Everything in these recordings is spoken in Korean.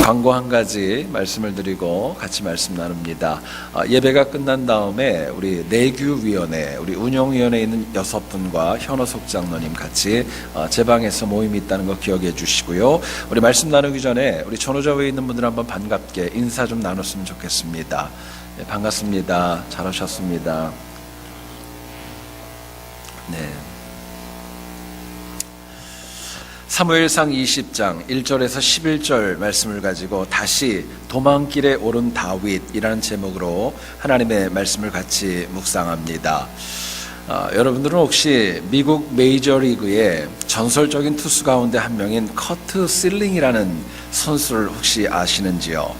광고 한 가지 말씀을 드리고 같이 말씀 나눕니다. 예배가 끝난 다음에 우리 내규위원회, 우리 운영위원회에 있는 6분과 현호석 장로님 같이 제 방에서 모임이 있다는 거 기억해 주시고요. 우리 말씀 나누기 전에 우리 전호자회에 있는 분들 한번 반갑게 인사 좀 나눴으면 좋겠습니다. 네, 반갑습니다. 잘 오셨습니다. 네. 사무엘상 20장 1절에서 11절 말씀을 가지고 다시 도망길에 오른 다윗이라는 제목으로 하나님의 말씀을 같이 묵상합니다. 여러분들은 혹시 미국 메이저리그의 전설적인 투수 가운데 한 명인 커트 실링이라는 선수를 혹시 아시는지요?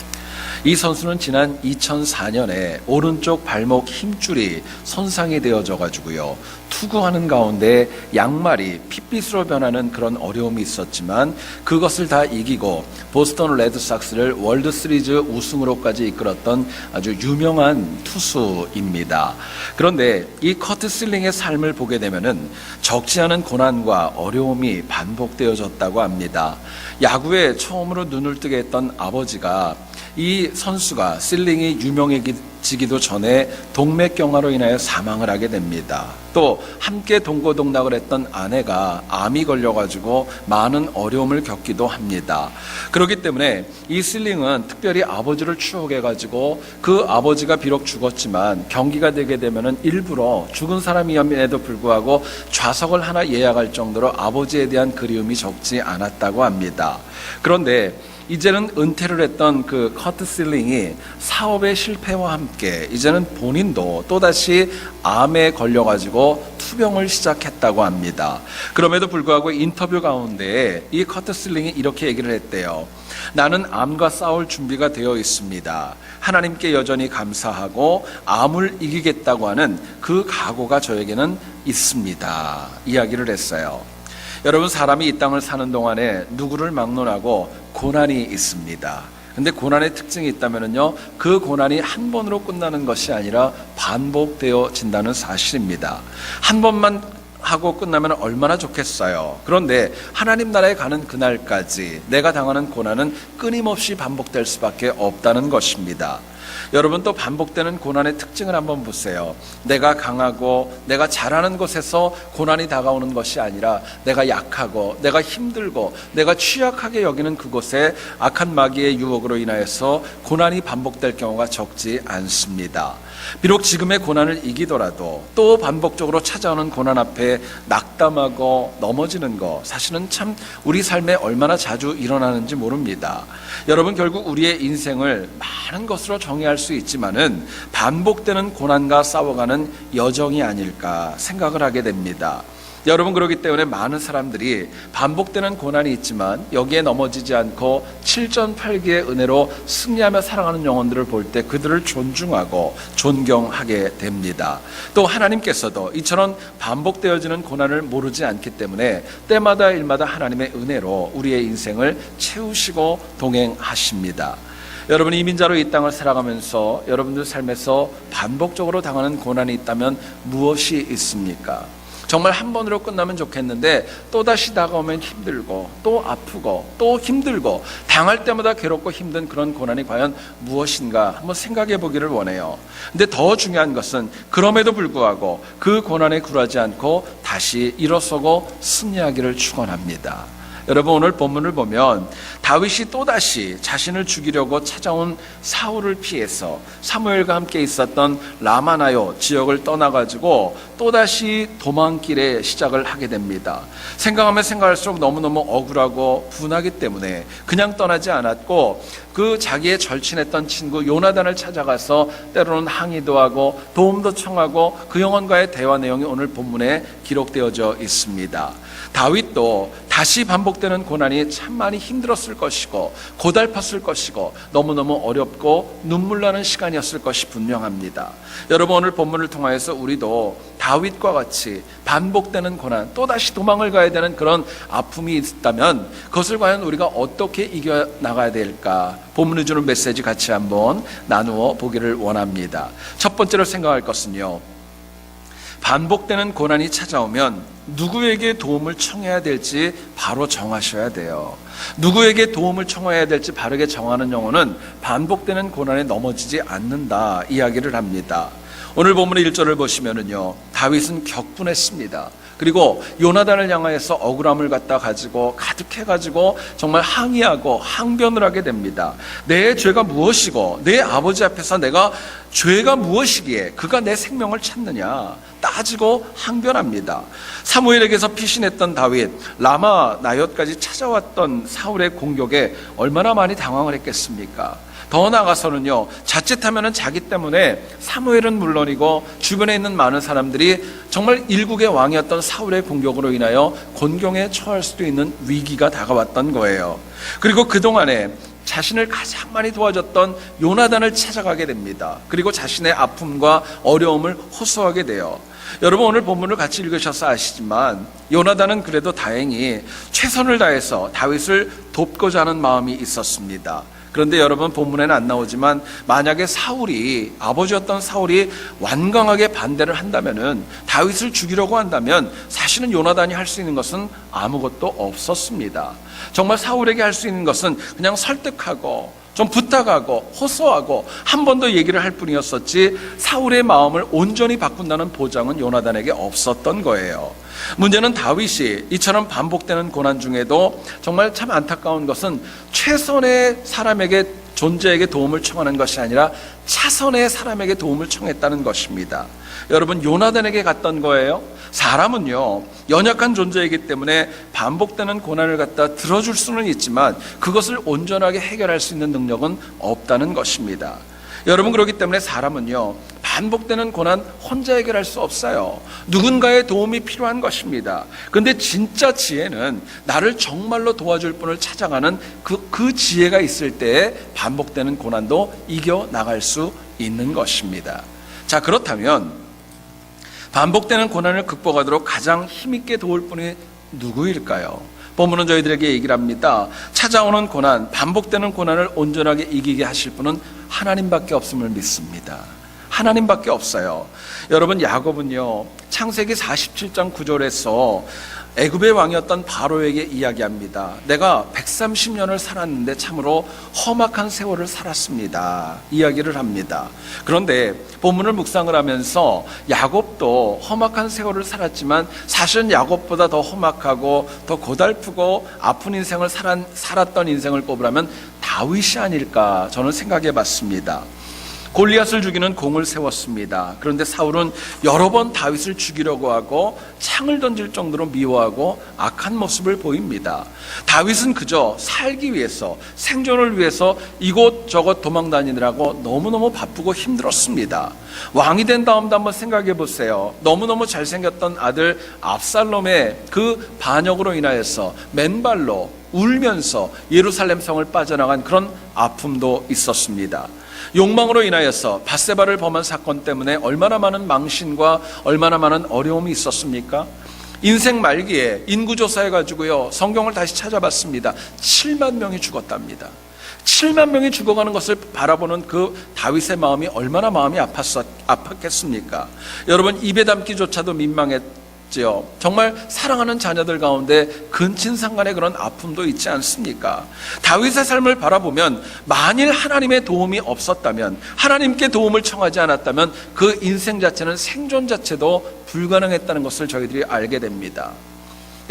이 선수는 지난 2004년에 오른쪽 발목 힘줄이 손상이 되어져 가지고요, 투구하는 가운데 양말이 핏빛으로 변하는 그런 어려움이 있었지만 그것을 다 이기고 보스턴 레드삭스를 월드 시리즈 우승으로까지 이끌었던 아주 유명한 투수입니다. 그런데 이 커트 실링의 삶을 보게 되면은 적지 않은 고난과 어려움이 반복되어졌다고 합니다. 야구에 처음으로 눈을 뜨게 했던 아버지가 이 선수가 실링이 유명해지기도 전에 동맥경화로 인하여 사망을 하게 됩니다. 또 함께 동고동락을 했던 아내가 암이 걸려가지고 많은 어려움을 겪기도 합니다. 그렇기 때문에 이 실링은 특별히 아버지를 추억해가지고 그 아버지가 비록 죽었지만 경기가 되게 되면은 일부러 죽은 사람임에도 불구하고 좌석을 하나 예약할 정도로 아버지에 대한 그리움이 적지 않았다고 합니다. 그런데 이제는 은퇴를 했던 그 커트 실링이 사업의 실패와 함께 이제는 본인도 또다시 암에 걸려가지고 투병을 시작했다고 합니다. 그럼에도 불구하고 인터뷰 가운데 이 커트 실링이 이렇게 얘기를 했대요. 나는 암과 싸울 준비가 되어 있습니다. 하나님께 여전히 감사하고 암을 이기겠다고 하는 그 각오가 저에게는 있습니다. 이야기를 했어요. 여러분, 사람이 이 땅을 사는 동안에 누구를 막론하고 고난이 있습니다. 근데 고난의 특징이 있다면요, 그 고난이 한 번으로 끝나는 것이 아니라 반복되어진다는 사실입니다. 한 번만 하고 끝나면 얼마나 좋겠어요. 그런데 하나님 나라에 가는 그날까지 내가 당하는 고난은 끊임없이 반복될 수밖에 없다는 것입니다. 여러분, 또 반복되는 고난의 특징을 한번 보세요. 내가 강하고 내가 잘하는 곳에서 고난이 다가오는 것이 아니라 내가 약하고 내가 힘들고 내가 취약하게 여기는 그곳에 악한 마귀의 유혹으로 인하여서 고난이 반복될 경우가 적지 않습니다. 비록 지금의 고난을 이기더라도 또 반복적으로 찾아오는 고난 앞에 낙담하고 넘어지는 것, 사실은 참 우리 삶에 얼마나 자주 일어나는지 모릅니다. 여러분, 결국 우리의 인생을 많은 것으로 정의할 수 있지만은 반복되는 고난과 싸워가는 여정이 아닐까 생각을 하게 됩니다. 여러분, 그렇기 때문에 많은 사람들이 반복되는 고난이 있지만 여기에 넘어지지 않고 7전팔기의 은혜로 승리하며 살아가는 영혼들을 볼 때 그들을 존중하고 존경하게 됩니다. 또 하나님께서도 이처럼 반복되어지는 고난을 모르지 않기 때문에 때마다 일마다 하나님의 은혜로 우리의 인생을 채우시고 동행하십니다. 여러분, 이민자로 이 땅을 살아가면서 여러분들 삶에서 반복적으로 당하는 고난이 있다면 무엇이 있습니까? 정말 한 번으로 끝나면 좋겠는데 또다시 다가오면 힘들고 또 아프고 또 힘들고 당할 때마다 괴롭고 힘든 그런 고난이 과연 무엇인가 한번 생각해 보기를 원해요. 근데 더 중요한 것은 그럼에도 불구하고 그 고난에 굴하지 않고 다시 일어서고 승리하기를 축원합니다. 여러분, 오늘 본문을 보면 다윗이 또다시 자신을 죽이려고 찾아온 사울을 피해서 사무엘과 함께 있었던 라마나요 지역을 떠나가지고 또다시 도망길의 시작을 하게 됩니다. 생각하면 생각할수록 너무너무 억울하고 분하기 때문에 그냥 떠나지 않았고 그 자기의 절친했던 친구 요나단을 찾아가서 때로는 항의도 하고 도움도 청하고 그 영혼과의 대화 내용이 오늘 본문에 기록되어져 있습니다. 다윗도 다시 반복되는 고난이 참 많이 힘들었을 것이고 고달팠을 것이고 너무너무 어렵고 눈물 나는 시간이었을 것이 분명합니다. 여러분, 오늘 본문을 통하여서 우리도 다윗과 같이 반복되는 고난, 또다시 도망을 가야 되는 그런 아픔이 있다면 그것을 과연 우리가 어떻게 이겨나가야 될까? 본문이 주는 메시지 같이 한번 나누어 보기를 원합니다. 첫 번째로 생각할 것은요, 반복되는 고난이 찾아오면 누구에게 도움을 청해야 될지 바로 정하셔야 돼요. 누구에게 도움을 청해야 될지 바르게 정하는 영혼은 반복되는 고난에 넘어지지 않는다 이야기를 합니다. 오늘 본문의 1절을 보시면은요, 다윗은 격분했습니다. 그리고 요나단을 향하여서 억울함을 갖다 가지고 가득해가지고 정말 항의하고 항변을 하게 됩니다. 내 죄가 무엇이고 내 아버지 앞에서 내가 죄가 무엇이기에 그가 내 생명을 찾느냐 따지고 항변합니다. 사무엘에게서 피신했던 다윗, 라마 나옅까지 찾아왔던 사울의 공격에 얼마나 많이 당황을 했겠습니까? 더 나아가서는요, 자칫하면은 자기 때문에 사무엘은 물론이고 주변에 있는 많은 사람들이 정말 일국의 왕이었던 사울의 공격으로 인하여 곤경에 처할 수도 있는 위기가 다가왔던 거예요. 그리고 그동안에 자신을 가장 많이 도와줬던 요나단을 찾아가게 됩니다. 그리고 자신의 아픔과 어려움을 호소하게 돼요. 여러분, 오늘 본문을 같이 읽으셔서 아시지만 요나단은 그래도 다행히 최선을 다해서 다윗을 돕고자 하는 마음이 있었습니다. 그런데 여러분, 본문에는 안 나오지만 만약에 사울이, 아버지였던 사울이 완강하게 반대를 한다면은, 다윗을 죽이려고 한다면 사실은 요나단이 할 수 있는 것은 아무것도 없었습니다. 정말 사울에게 할 수 있는 것은 그냥 설득하고 좀 부탁하고 호소하고 한 번 더 얘기를 할 뿐이었었지, 사울의 마음을 온전히 바꾼다는 보장은 요나단에게 없었던 거예요. 문제는 다윗이 이처럼 반복되는 고난 중에도 정말 참 안타까운 것은 최선의 사람에게, 존재에게 도움을 청하는 것이 아니라 차선의 사람에게 도움을 청했다는 것입니다. 여러분, 요나단에게 갔던 거예요. 사람은요, 연약한 존재이기 때문에 반복되는 고난을 갖다 들어줄 수는 있지만 그것을 온전하게 해결할 수 있는 능력은 없다는 것입니다. 여러분, 그렇기 때문에 사람은요, 반복되는 고난 혼자 해결할 수 없어요. 누군가의 도움이 필요한 것입니다. 그런데 진짜 지혜는 나를 정말로 도와줄 분을 찾아가는 그 지혜가 있을 때에 반복되는 고난도 이겨나갈 수 있는 것입니다. 자, 그렇다면 반복되는 고난을 극복하도록 가장 힘있게 도울 분이 누구일까요? 본문은 저희들에게 얘기를 합니다. 찾아오는 고난, 반복되는 고난을 온전하게 이기게 하실 분은 하나님밖에 없음을 믿습니다. 하나님밖에 없어요. 여러분, 야곱은요, 창세기 47장 9절에서 애굽의 왕이었던 바로에게 이야기합니다. 내가 130년을 살았는데 참으로 험악한 세월을 살았습니다. 이야기를 합니다. 그런데 본문을 묵상을 하면서 야곱도 험악한 세월을 살았지만 사실은 야곱보다 더 험악하고 더 고달프고 아픈 인생을 살았던 인생을 꼽으라면 다윗이 아닐까 저는 생각해 봤습니다. 골리앗을 죽이는 공을 세웠습니다. 그런데 사울은 여러 번 다윗을 죽이려고 하고 창을 던질 정도로 미워하고 악한 모습을 보입니다. 다윗은 그저 살기 위해서, 생존을 위해서 이곳저곳 도망다니느라고 너무너무 바쁘고 힘들었습니다. 왕이 된 다음도 한번 생각해 보세요. 너무너무 잘생겼던 아들 압살롬의 그 반역으로 인하여서 맨발로 울면서 예루살렘 성을 빠져나간 그런 아픔도 있었습니다. 욕망으로 인하여서 밧세바를 범한 사건 때문에 얼마나 많은 망신과 얼마나 많은 어려움이 있었습니까? 인생 말기에 인구조사해가지고요, 성경을 다시 찾아봤습니다. 7만 명이 죽었답니다. 7만 명이 죽어가는 것을 바라보는 그 다윗의 마음이 얼마나 마음이 아팠겠습니까? 여러분, 입에 담기조차도 민망했지요. 정말 사랑하는 자녀들 가운데 근친상간의 그런 아픔도 있지 않습니까? 다윗의 삶을 바라보면 만일 하나님의 도움이 없었다면, 하나님께 도움을 청하지 않았다면 그 인생 자체는 생존 자체도 불가능했다는 것을 저희들이 알게 됩니다.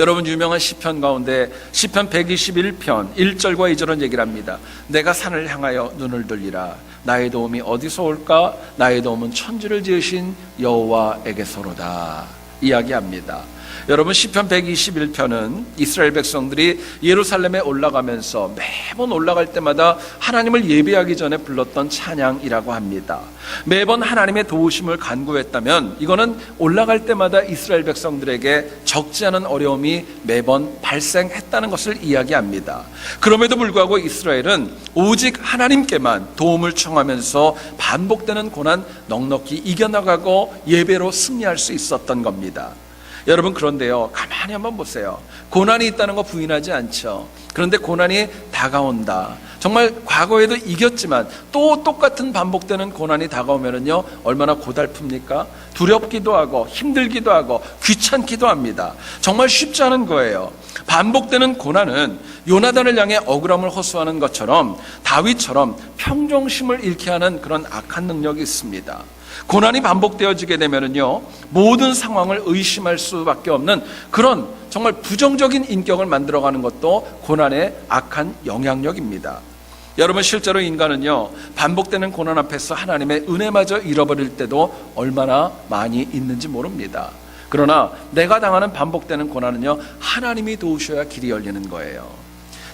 여러분, 유명한 시편 가운데 시편 121편 1절과 2절은 얘기를 합니다. 내가 산을 향하여 눈을 들리라. 나의 도움이 어디서 올까? 나의 도움은 천지를 지으신 여호와에게서로다. 이야기합니다. 여러분, 시편 121편은 이스라엘 백성들이 예루살렘에 올라가면서 매번 올라갈 때마다 하나님을 예배하기 전에 불렀던 찬양이라고 합니다. 매번 하나님의 도우심을 간구했다면 이거는 올라갈 때마다 이스라엘 백성들에게 적지 않은 어려움이 매번 발생했다는 것을 이야기합니다. 그럼에도 불구하고 이스라엘은 오직 하나님께만 도움을 청하면서 반복되는 고난 넉넉히 이겨나가고 예배로 승리할 수 있었던 겁니다. 여러분, 그런데요, 가만히 한번 보세요. 고난이 있다는 거 부인하지 않죠. 그런데 고난이 다가온다. 정말 과거에도 이겼지만 또 똑같은 반복되는 고난이 다가오면은요, 얼마나 고달픕니까? 두렵기도 하고 힘들기도 하고 귀찮기도 합니다. 정말 쉽지 않은 거예요. 반복되는 고난은 요나단을 향해 억울함을 호소하는 것처럼 다윗처럼 평정심을 잃게 하는 그런 악한 능력이 있습니다. 고난이 반복되어지게 되면은요, 모든 상황을 의심할 수밖에 없는 그런 정말 부정적인 인격을 만들어가는 것도 고난의 악한 영향력입니다. 여러분, 실제로 인간은요, 반복되는 고난 앞에서 하나님의 은혜마저 잃어버릴 때도 얼마나 많이 있는지 모릅니다. 그러나 내가 당하는 반복되는 고난은요, 하나님이 도우셔야 길이 열리는 거예요.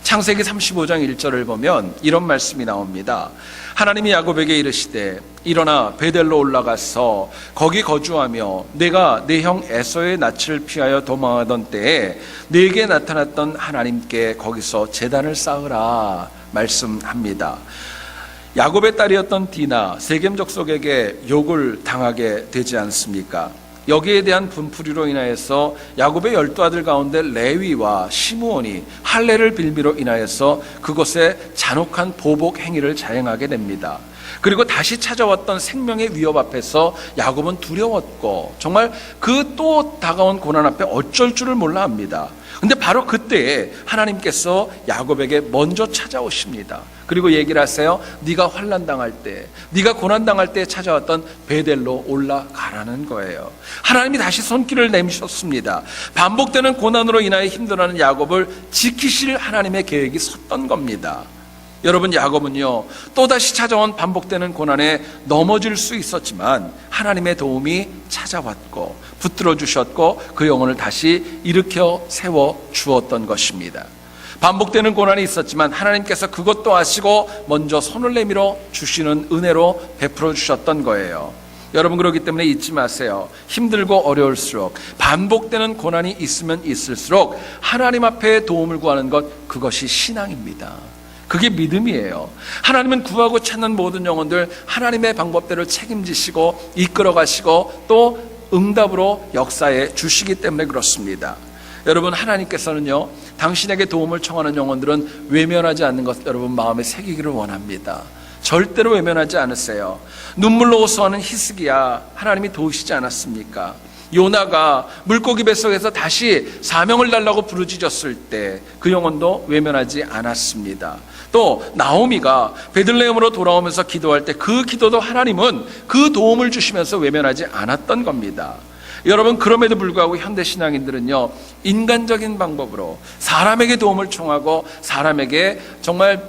창세기 35장 1절을 보면 이런 말씀이 나옵니다. 하나님이 야곱에게 이르시되 일어나 베델로 올라가서 거기 거주하며 내가 내 형 에서의 낯을 피하여 도망하던 때에 내게 나타났던 하나님께 거기서 제단을 쌓으라 말씀합니다. 야곱의 딸이었던 디나, 세겜 족속에게 욕을 당하게 되지 않습니까? 여기에 대한 분풀이로 인하여서 야곱의 12아들 가운데 레위와 시므온이 할례를 빌미로 인하여서 그곳에 잔혹한 보복 행위를 자행하게 됩니다. 그리고 다시 찾아왔던 생명의 위협 앞에서 야곱은 두려웠고 정말 그 또 다가온 고난 앞에 어쩔 줄을 몰라 합니다. 근데 바로 그때에 하나님께서 야곱에게 먼저 찾아오십니다. 그리고 얘기를 하세요. 네가 환난 당할 때, 네가 고난 당할 때 찾아왔던 베델로 올라가라는 거예요. 하나님이 다시 손길을 내미셨습니다. 반복되는 고난으로 인하여 힘들어하는 야곱을 지키실 하나님의 계획이 섰던 겁니다. 여러분, 야곱은요, 또다시 찾아온 반복되는 고난에 넘어질 수 있었지만 하나님의 도움이 찾아왔고 붙들어 주셨고 그 영혼을 다시 일으켜 세워 주었던 것입니다. 반복되는 고난이 있었지만 하나님께서 그것도 아시고 먼저 손을 내밀어 주시는 은혜로 베풀어 주셨던 거예요. 여러분, 그렇기 때문에 잊지 마세요. 힘들고 어려울수록, 반복되는 고난이 있으면 있을수록 하나님 앞에 도움을 구하는 것, 그것이 신앙입니다. 그게 믿음이에요. 하나님은 구하고 찾는 모든 영혼들 하나님의 방법대로 책임지시고 이끌어 가시고 또 응답으로 역사해 주시기 때문에 그렇습니다. 여러분, 하나님께서는요, 당신에게 도움을 청하는 영혼들은 외면하지 않는 것 여러분 마음에 새기기를 원합니다. 절대로 외면하지 않으세요. 눈물로 호소하는 히스기야 하나님이 도우시지 않았습니까? 요나가 물고기 뱃속에서 다시 사명을 달라고 부르짖었을 때 그 영혼도 외면하지 않았습니다. 또 나오미가 베들레헴으로 돌아오면서 기도할 때 그 기도도 하나님은 그 도움을 주시면서 외면하지 않았던 겁니다. 여러분, 그럼에도 불구하고 현대 신앙인들은요, 인간적인 방법으로 사람에게 도움을 청하고 사람에게 정말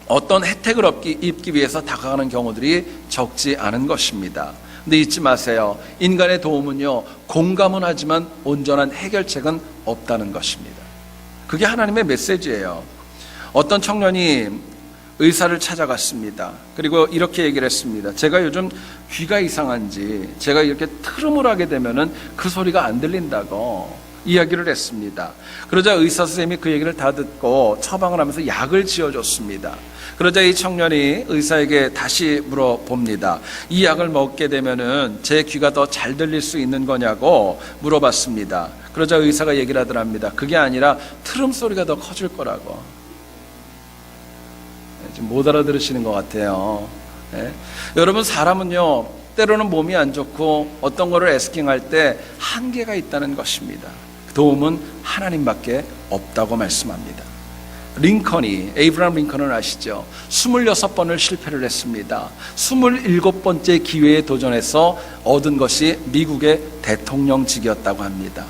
어떤 혜택을 입기 위해서 다가가는 경우들이 적지 않은 것입니다. 근데 잊지 마세요. 인간의 도움은요, 공감은 하지만 온전한 해결책은 없다는 것입니다. 그게 하나님의 메시지예요. 어떤 청년이 의사를 찾아갔습니다. 그리고 이렇게 얘기를 했습니다. 제가 요즘 귀가 이상한지 제가 이렇게 트름을 하게 되면은 그 소리가 안 들린다고 이야기를 했습니다. 그러자 의사 선생님이 그 얘기를 다 듣고 처방을 하면서 약을 지어줬습니다. 그러자 이 청년이 의사에게 다시 물어봅니다. 이 약을 먹게 되면은 제 귀가 더 잘 들릴 수 있는 거냐고 물어봤습니다. 그러자 의사가 얘기를 하더랍니다. 그게 아니라 트름 소리가 더 커질 거라고. 지금 못 알아들으시는 것 같아요. 네? 여러분, 사람은요, 때로는 몸이 안 좋고 어떤 거를 에스킹할 때 한계가 있다는 것입니다. 도움은 하나님밖에 없다고 말씀합니다. 에이브라함 링컨을 아시죠? 26번을 실패를 했습니다. 27번째 기회에 도전해서 얻은 것이 미국의 대통령직이었다고 합니다.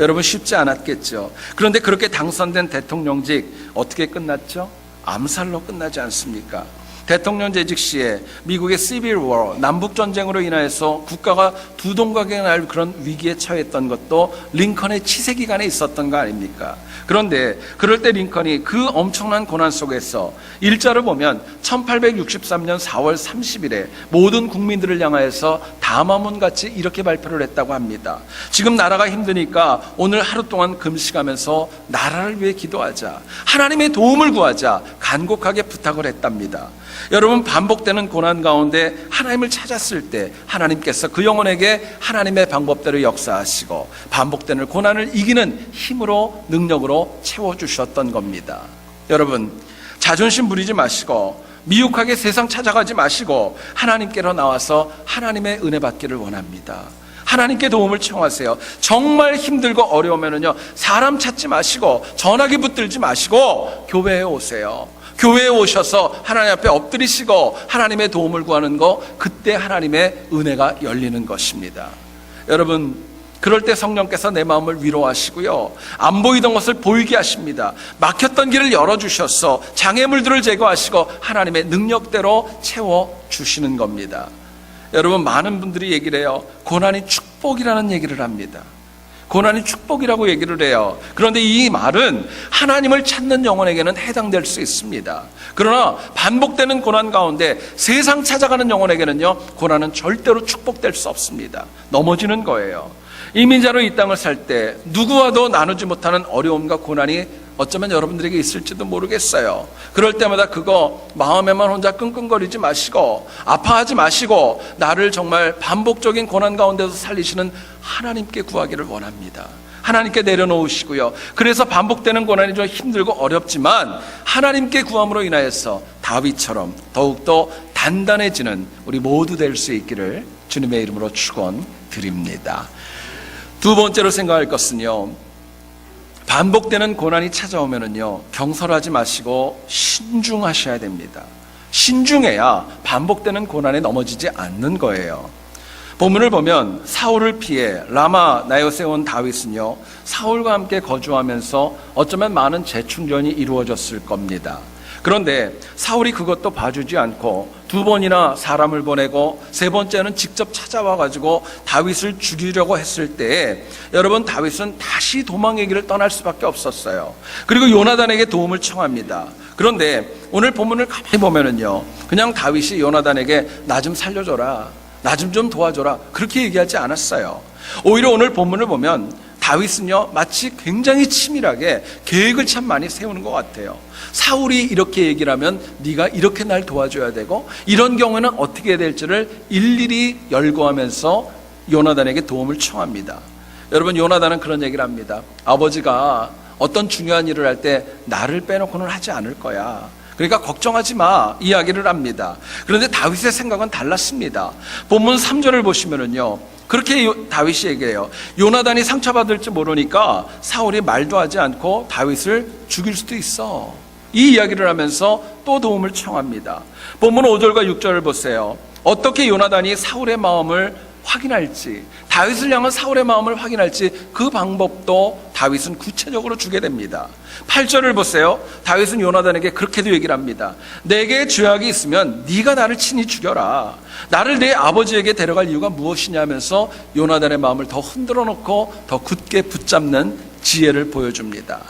여러분, 쉽지 않았겠죠. 그런데 그렇게 당선된 대통령직 어떻게 끝났죠? 암살로 끝나지 않습니까? 대통령 재직 시에 미국의 시빌 워, 남북전쟁으로 인하여서 국가가 두 동강에 날 그런 위기에 처했던 것도 링컨의 치세 기간에 있었던 거 아닙니까? 그런데 그럴 때 링컨이 그 엄청난 고난 속에서 일자를 보면 1863년 4월 30일에 모든 국민들을 향하여서 담화문같이 이렇게 발표를 했다고 합니다. 지금 나라가 힘드니까 오늘 하루 동안 금식하면서 나라를 위해 기도하자, 하나님의 도움을 구하자 간곡하게 부탁을 했답니다. 여러분, 반복되는 고난 가운데 하나님을 찾았을 때 하나님께서 그 영혼에게 하나님의 방법대로 역사하시고 반복되는 고난을 이기는 힘으로 능력으로 채워주셨던 겁니다. 여러분, 자존심 부리지 마시고 미혹하게 세상 찾아가지 마시고 하나님께로 나와서 하나님의 은혜 받기를 원합니다. 하나님께 도움을 청하세요. 정말 힘들고 어려우면은요, 사람 찾지 마시고 전화기 붙들지 마시고 교회에 오세요. 교회에 오셔서 하나님 앞에 엎드리시고 하나님의 도움을 구하는 거, 그때 하나님의 은혜가 열리는 것입니다. 여러분, 그럴 때 성령께서 내 마음을 위로하시고요, 안 보이던 것을 보이게 하십니다. 막혔던 길을 열어주셔서 장애물들을 제거하시고 하나님의 능력대로 채워주시는 겁니다. 여러분, 많은 분들이 얘기를 해요. 고난이 축복이라는 얘기를 합니다. 고난이 축복이라고 얘기를 해요. 그런데 이 말은 하나님을 찾는 영혼에게는 해당될 수 있습니다. 그러나 반복되는 고난 가운데 세상 찾아가는 영혼에게는요, 고난은 절대로 축복될 수 없습니다. 넘어지는 거예요. 이민자로 이 땅을 살 때 누구와도 나누지 못하는 어려움과 고난이 어쩌면 여러분들에게 있을지도 모르겠어요. 그럴 때마다 그거 마음에만 혼자 끙끙거리지 마시고 아파하지 마시고 나를 정말 반복적인 고난 가운데서 살리시는 하나님께 구하기를 원합니다. 하나님께 내려놓으시고요. 그래서 반복되는 고난이 좀 힘들고 어렵지만 하나님께 구함으로 인하여서 다윗처럼 더욱더 단단해지는 우리 모두 될 수 있기를 주님의 이름으로 축원드립니다. 두 번째로 생각할 것은요, 반복되는 고난이 찾아오면은요, 경솔하지 마시고 신중하셔야 됩니다. 신중해야 반복되는 고난에 넘어지지 않는 거예요. 본문을 보면 사울을 피해 라마 나요스에 온 다윗은요, 사울과 함께 거주하면서 어쩌면 많은 재충전이 이루어졌을 겁니다. 그런데 사울이 그것도 봐주지 않고 두 번이나 사람을 보내고 세 번째는 직접 찾아와 가지고 다윗을 죽이려고 했을 때, 여러분, 다윗은 다시 도망의 길을 떠날 수밖에 없었어요. 그리고 요나단에게 도움을 청합니다. 그런데 오늘 본문을 가만히 보면은요, 그냥 다윗이 요나단에게 나 좀 살려줘라, 나 좀 도와줘라, 그렇게 얘기하지 않았어요. 오히려 오늘 본문을 보면 다윗은요, 마치 굉장히 치밀하게 계획을 참 많이 세우는 것 같아요. 사울이 이렇게 얘기를 하면 네가 이렇게 날 도와줘야 되고, 이런 경우에는 어떻게 해야 될지를 일일이 열거하면서 요나단에게 도움을 청합니다. 여러분, 요나단은 그런 얘기를 합니다. 아버지가 어떤 중요한 일을 할 때 나를 빼놓고는 하지 않을 거야, 그러니까 걱정하지 마, 이야기를 합니다. 그런데 다윗의 생각은 달랐습니다. 본문 3절을 보시면은요, 그렇게 다윗이 얘기해요. 요나단이 상처받을지 모르니까 사울이 말도 하지 않고 다윗을 죽일 수도 있어, 이 이야기를 하면서 또 도움을 청합니다. 본문 5절과 6절을 보세요. 어떻게 요나단이 사울의 마음을 확인할지, 다윗을 향한 사울의 마음을 확인할지 그 방법도 다윗은 구체적으로 주게 됩니다. 8절을 보세요. 다윗은 요나단에게 그렇게도 얘기를 합니다. 내게 죄악이 있으면 네가 나를 친히 죽여라, 나를 내 아버지에게 데려갈 이유가 무엇이냐 하면서 요나단의 마음을 더 흔들어 놓고 더 굳게 붙잡는 지혜를 보여줍니다.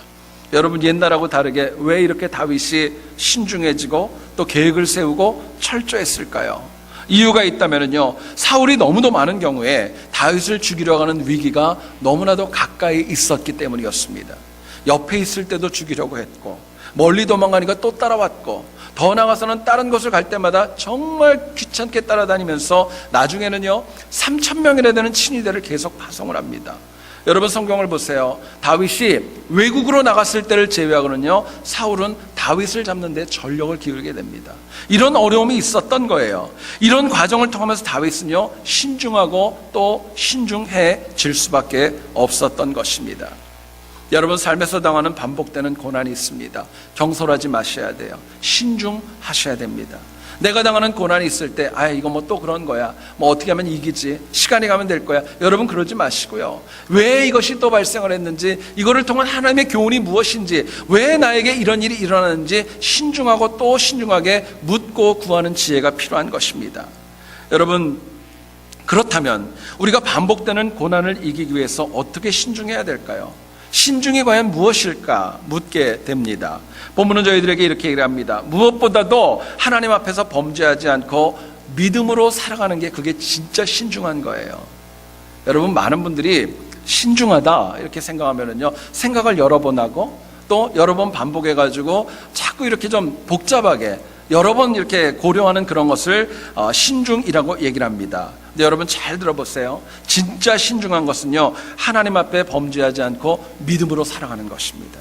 여러분, 옛날하고 다르게 왜 이렇게 다윗이 신중해지고 또 계획을 세우고 철저했을까요? 이유가 있다면요, 사울이 너무도 많은 경우에 다윗을 죽이려고 하는 위기가 너무나도 가까이 있었기 때문이었습니다. 옆에 있을 때도 죽이려고 했고, 멀리 도망가니까 또 따라왔고, 더 나가서는 다른 곳을 갈 때마다 정말 귀찮게 따라다니면서 나중에는요 3,000명이나 되는 친위대를 계속 파송을 합니다. 여러분, 성경을 보세요. 다윗이 외국으로 나갔을 때를 제외하고는요, 사울은 다윗을 잡는 데 전력을 기울이게 됩니다. 이런 어려움이 있었던 거예요. 이런 과정을 통하면서 다윗은요, 신중하고 또 신중해질 수밖에 없었던 것입니다. 여러분, 삶에서 당하는 반복되는 고난이 있습니다. 경솔하지 마셔야 돼요. 신중하셔야 됩니다. 내가 당하는 고난이 있을 때, 이거 뭐 또 그런 거야, 뭐 어떻게 하면 이기지, 시간이 가면 될 거야, 여러분 그러지 마시고요. 왜 이것이 또 발생을 했는지, 이거를 통한 하나님의 교훈이 무엇인지, 왜 나에게 이런 일이 일어나는지 신중하고 또 신중하게 묻고 구하는 지혜가 필요한 것입니다. 여러분, 그렇다면 우리가 반복되는 고난을 이기기 위해서 어떻게 신중해야 될까요? 신중이 과연 무엇일까 묻게 됩니다. 본문은 저희들에게 이렇게 얘기를 합니다. 무엇보다도 하나님 앞에서 범죄하지 않고 믿음으로 살아가는 게, 그게 진짜 신중한 거예요. 여러분, 많은 분들이 신중하다 이렇게 생각하면은요, 생각을 여러 번 하고 또 여러 번 반복해가지고 자꾸 이렇게 좀 복잡하게 여러 번 이렇게 고려하는 그런 것을 신중이라고 얘기를 합니다. 근데 여러분 잘 들어보세요. 진짜 신중한 것은요, 하나님 앞에 범죄하지 않고 믿음으로 살아가는 것입니다.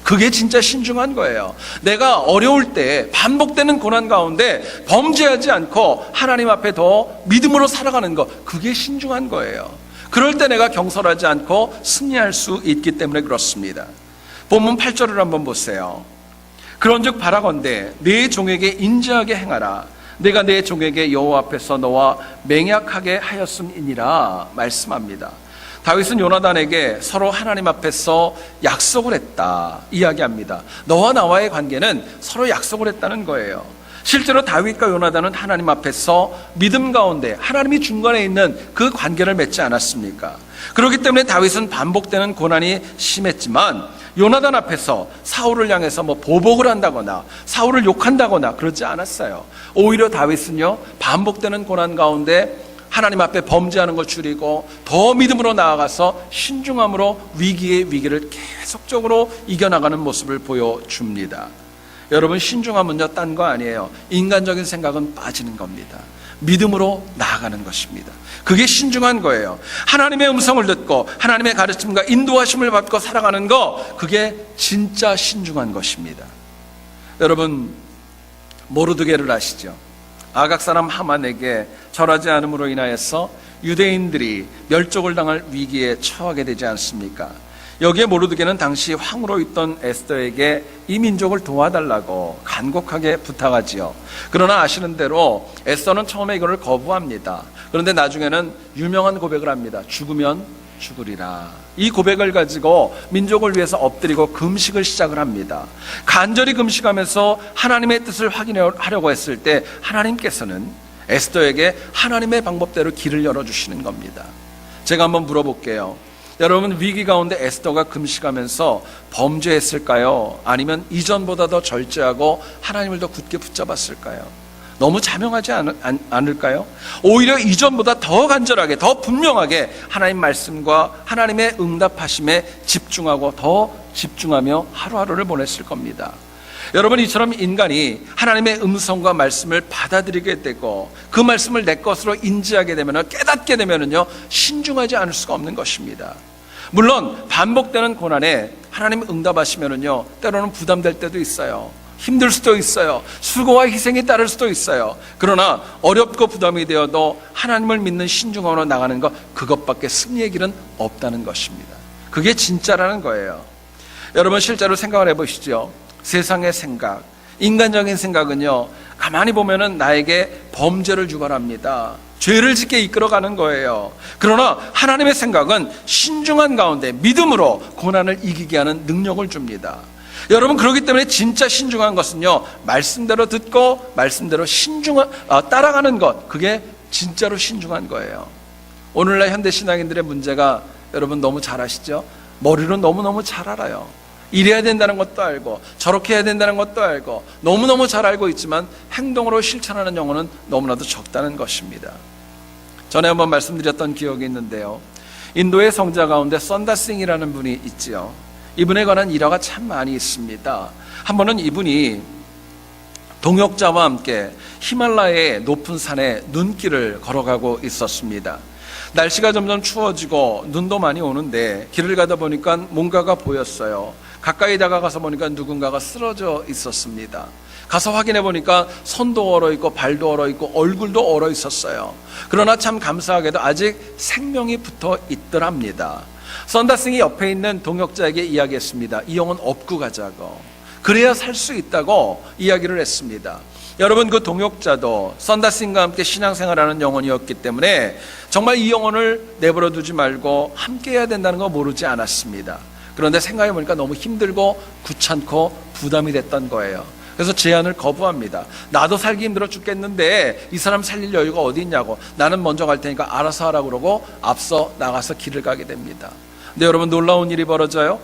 그게 진짜 신중한 거예요. 내가 어려울 때 반복되는 고난 가운데 범죄하지 않고 하나님 앞에 더 믿음으로 살아가는 것, 그게 신중한 거예요. 그럴 때 내가 경솔하지 않고 승리할 수 있기 때문에 그렇습니다. 본문 8절을 한번 보세요. 그런즉 바라건대 네 종에게 인자하게 행하라. 내가 내 종에게 여호와 앞에서 너와 맹약하게 하였음이니라 말씀합니다. 다윗은 요나단에게 서로 하나님 앞에서 약속을 했다 이야기합니다. 너와 나와의 관계는 서로 약속을 했다는 거예요. 실제로 다윗과 요나단은 하나님 앞에서 믿음 가운데 하나님이 중간에 있는 그 관계를 맺지 않았습니까? 그렇기 때문에 다윗은 반복되는 고난이 심했지만 요나단 앞에서 사울을 향해서 보복을 한다거나 사울을 욕한다거나 그러지 않았어요. 오히려 다윗은요, 반복되는 고난 가운데 하나님 앞에 범죄하는 걸 줄이고 더 믿음으로 나아가서 신중함으로 위기의 위기를 계속적으로 이겨나가는 모습을 보여줍니다. 여러분, 신중함은요, 딴 거 아니에요. 인간적인 생각은 빠지는 겁니다. 믿음으로 나아가는 것입니다. 그게 신중한 거예요. 하나님의 음성을 듣고 하나님의 가르침과 인도하심을 받고 살아가는 거, 그게 진짜 신중한 것입니다. 여러분, 모르드게를 아시죠? 아각 사람 하만에게 절하지 않음으로 인하여서 유대인들이 멸족을 당할 위기에 처하게 되지 않습니까? 여기에 모르드게는 당시 황후로 있던 에스더에게 이 민족을 도와달라고 간곡하게 부탁하지요. 그러나 아시는 대로 에스더는 처음에 이거를 거부합니다. 그런데 나중에는 유명한 고백을 합니다. 죽으면 죽으리라. 이 고백을 가지고 민족을 위해서 엎드리고 금식을 시작을 합니다. 간절히 금식하면서 하나님의 뜻을 확인하려고 했을 때 하나님께서는 에스더에게 하나님의 방법대로 길을 열어주시는 겁니다. 제가 한번 물어볼게요. 여러분, 위기 가운데 에스더가 금식하면서 범죄했을까요? 아니면 이전보다 더 절제하고 하나님을 더 굳게 붙잡았을까요? 너무 자명하지 않을까요? 오히려 이전보다 더 간절하게, 더 분명하게 하나님 말씀과 하나님의 응답하심에 집중하고 더 집중하며 하루하루를 보냈을 겁니다. 여러분, 이처럼 인간이 하나님의 음성과 말씀을 받아들이게 되고 그 말씀을 내 것으로 인지하게 되면, 깨닫게 되면은요, 신중하지 않을 수가 없는 것입니다. 물론 반복되는 고난에 하나님 응답하시면은요, 때로는 부담될 때도 있어요. 힘들 수도 있어요. 수고와 희생이 따를 수도 있어요. 그러나 어렵고 부담이 되어도 하나님을 믿는 신중함으로 나가는 것, 그것밖에 승리의 길은 없다는 것입니다. 그게 진짜라는 거예요. 여러분, 실제로 생각을 해보시죠. 세상의 생각, 인간적인 생각은요, 가만히 보면은 나에게 범죄를 유발합니다. 죄를 짓게 이끌어가는 거예요. 그러나 하나님의 생각은 신중한 가운데 믿음으로 고난을 이기게 하는 능력을 줍니다. 여러분, 그렇기 때문에 진짜 신중한 것은요, 말씀대로 듣고 말씀대로 따라가는 것, 그게 진짜로 신중한 거예요. 오늘날 현대 신앙인들의 문제가, 여러분 너무 잘 아시죠? 머리로 너무너무 잘 알아요. 이래야 된다는 것도 알고 저렇게 해야 된다는 것도 알고 너무너무 잘 알고 있지만 행동으로 실천하는 영혼은 너무나도 적다는 것입니다. 전에 한번 말씀드렸던 기억이 있는데요, 인도의 성자 가운데 선다싱이라는 분이 있지요. 이분에 관한 일화가 참 많이 있습니다. 한 번은 이분이 동역자와 함께 히말라야의 높은 산에 눈길을 걸어가고 있었습니다. 날씨가 점점 추워지고 눈도 많이 오는데 길을 가다 보니까 뭔가가 보였어요. 가까이 다가가서 보니까 누군가가 쓰러져 있었습니다. 가서 확인해 보니까 손도 얼어 있고 발도 얼어 있고 얼굴도 얼어 있었어요. 그러나 참 감사하게도 아직 생명이 붙어 있더랍니다. 선다싱이 옆에 있는 동역자에게 이야기했습니다. 이 영혼 업고 가자고. 그래야 살 수 있다고 이야기를 했습니다. 여러분, 그 동역자도 선다싱과 함께 신앙생활하는 영혼이었기 때문에 정말 이 영혼을 내버려 두지 말고 함께 해야 된다는 거 모르지 않았습니다. 그런데 생각해 보니까 너무 힘들고 귀찮고 부담이 됐던 거예요. 그래서 제안을 거부합니다. 나도 살기 힘들어 죽겠는데 이 사람 살릴 여유가 어디 있냐고, 나는 먼저 갈 테니까 알아서 하라고 그러고 앞서 나가서 길을 가게 됩니다. 근데 여러분, 놀라운 일이 벌어져요.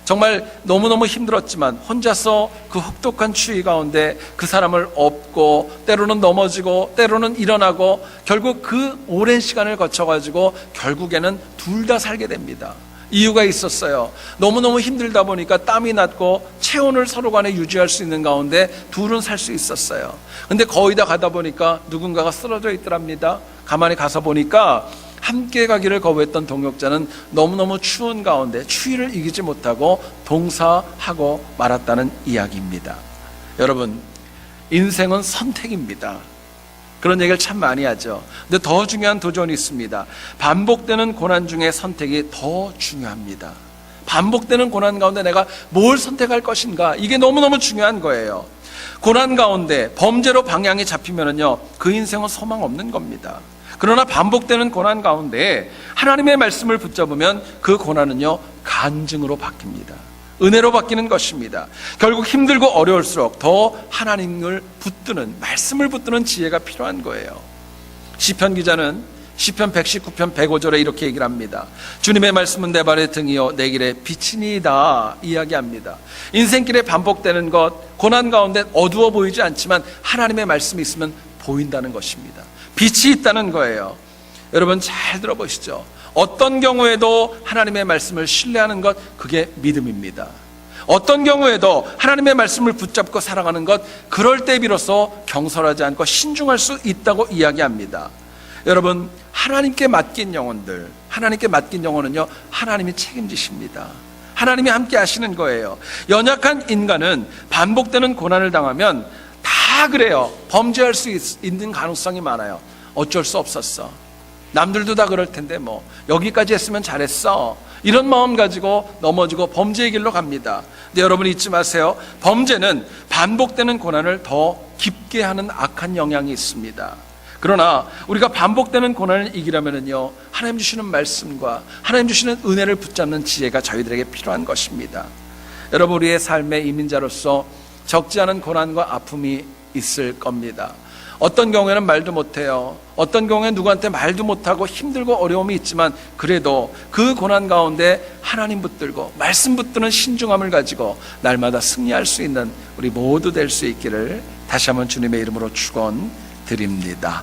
정말 너무너무 힘들었지만 혼자서 그 혹독한 추위 가운데 그 사람을 업고 때로는 넘어지고 때로는 일어나고 결국 그 오랜 시간을 거쳐가지고 결국에는 둘 다 살게 됩니다. 이유가 있었어요. 너무너무 힘들다 보니까 땀이 났고 체온을 서로 간에 유지할 수 있는 가운데 둘은 살 수 있었어요. 근데 거의 다 가다 보니까 누군가가 쓰러져 있더랍니다. 가만히 가서 보니까 함께 가기를 거부했던 동역자는 너무너무 추운 가운데 추위를 이기지 못하고 동사하고 말았다는 이야기입니다. 여러분, 인생은 선택입니다. 그런 얘기를 참 많이 하죠. 근데 더 중요한 도전이 있습니다. 반복되는 고난 중에 선택이 더 중요합니다. 반복되는 고난 가운데 내가 뭘 선택할 것인가, 이게 너무너무 중요한 거예요. 고난 가운데 범죄로 방향이 잡히면은요, 그 인생은 소망 없는 겁니다. 그러나 반복되는 고난 가운데 하나님의 말씀을 붙잡으면 그 고난은요, 간증으로 바뀝니다. 은혜로 바뀌는 것입니다. 결국 힘들고 어려울수록 더 하나님을 붙드는, 말씀을 붙드는 지혜가 필요한 거예요. 시편 기자는 시편 119편 105절에 이렇게 얘기를 합니다. 주님의 말씀은 내 발의 등이요 내 길의 빛이니이다 이야기합니다. 인생길에 반복되는 것, 고난 가운데 어두워 보이지 않지만 하나님의 말씀이 있으면 보인다는 것입니다. 빛이 있다는 거예요. 여러분 잘 들어보시죠. 어떤 경우에도 하나님의 말씀을 신뢰하는 것, 그게 믿음입니다. 어떤 경우에도 하나님의 말씀을 붙잡고 살아가는 것, 그럴 때 비로소 경솔하지 않고 신중할 수 있다고 이야기합니다. 여러분, 하나님께 맡긴 영혼들, 하나님께 맡긴 영혼은요, 하나님이 책임지십니다. 하나님이 함께 하시는 거예요. 연약한 인간은 반복되는 고난을 당하면 다 그래요. 범죄할 수 있는 가능성이 많아요. 어쩔 수 없었어. 남들도 다 그럴 텐데 뭐 여기까지 했으면 잘했어. 이런 마음 가지고 넘어지고 범죄의 길로 갑니다. 근데 여러분 잊지 마세요. 범죄는 반복되는 고난을 더 깊게 하는 악한 영향이 있습니다. 그러나 우리가 반복되는 고난을 이기려면요, 하나님 주시는 말씀과 하나님 주시는 은혜를 붙잡는 지혜가 저희들에게 필요한 것입니다. 여러분, 우리의 삶의 이민자로서 적지 않은 고난과 아픔이 있을 겁니다. 어떤 경우에는 말도 못해요. 어떤 경우에는 누구한테 말도 못하고 힘들고 어려움이 있지만 그래도 그 고난 가운데 하나님 붙들고 말씀 붙드는 신중함을 가지고 날마다 승리할 수 있는 우리 모두 될 수 있기를 다시 한번 주님의 이름으로 축원드립니다.